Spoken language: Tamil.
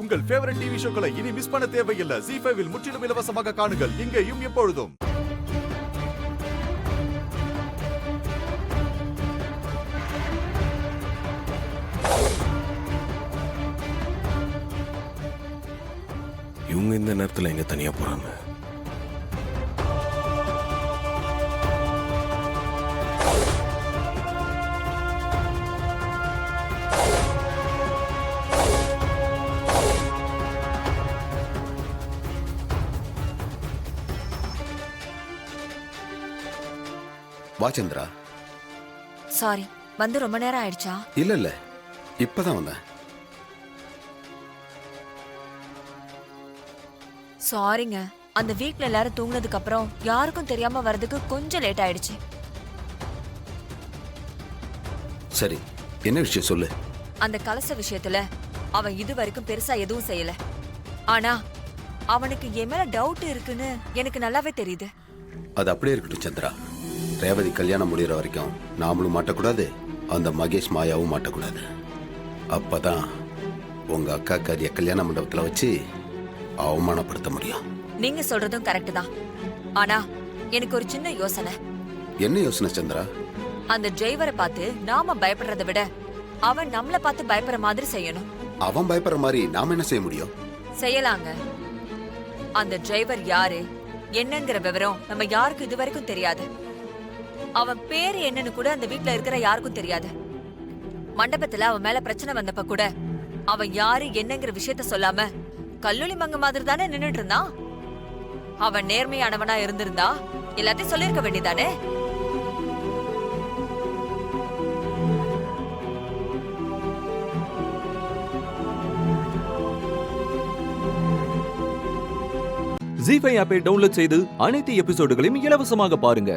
உங்கள் ஃபேவரட் டிவி ஷோக்களை இனி மிஸ் பண்ண தேவையில்லை. ZEE5 இல் முற்றிலும் இலவசமாக காணுங்கள். இங்கேயும் எப்பொழுதும். இவங்க இந்த நேரத்தில் எங்க தனியா போறாங்க? வா சந்திரா. சாரி, வந்து ரொம்ப நேரம் ஆயிடுச்சா? இல்ல இப்பதான் வந்தேன். சாரிங்க, அந்த வீக்ல எல்லாரும் தூங்குனதுக்கு அப்புறம் யாருக்கும் தெரியாம வரதுக்கு கொஞ்சம் லேட் ஆயிடுச்சு. சரி, என்ன விஷயம் சொல்லு. அந்த கலச விஷயத்துல அவன் இது வரைக்கும் பெருசா எதுவும் செய்யல. ஆனா அவனுக்கு என் மேல டவுட் இருக்குன்னு எனக்கு நல்லாவே தெரியுது. அது அப்படியே இருக்கட்டும் சந்திரா. ரேவதி கல்யாணம் முடிகிற வரைக்கும் நாமளும் மாட்டக்கூடாது, அந்த மகேஷ் மாயாவும் மாட்டக்கூடாது. அப்பதான் உங்க அக்கா கரிய கல்யாண மண்டபத்துல வச்சு அவமானப்படுத்த முடியும். நீங்க சொல்றதும் கரெக்ட் தான். ஆனா எனக்கு ஒரு சின்ன யோசனை. என்ன யோசனை சந்திரா? அந்த டிரைவரை பார்த்து நாம பயப்படுறதை விட அவன் நம்மள பார்த்து பயப்படுற மாதிரி செய்யணும். அவன் பயப்படுற மாதிரி நாம என்ன செய்ய முடியும்? செய்யலாங்க. அந்த டிரைவர் யாரு என்னங்கிற விவரம் நம்ம யாருக்கும் இது வரைக்கும் தெரியாது. அவன் பேரு என்னன்னு கூட அந்த வீட்ல இருக்கிற யாருக்கும் தெரியாது. மண்டபத்துல அவன் மேல பிரச்சனை வந்தப்ப கூட அவன் யாரு என்னங்கிற விஷயத்த சொல்லாம கல்லூலி மங்க மாதிரி தானே நின்னுட்டு இருந்தான். அவன் நேர்மையானவனா இருந்திருந்தா எல்லாத்தையும் சொல்லிருக்க வேண்டியதானே. ZEE5 ஆப்பை டவுன்லோட் செய்து அனைத்து எபிசோடுகளையும் இலவசமாக பாருங்க.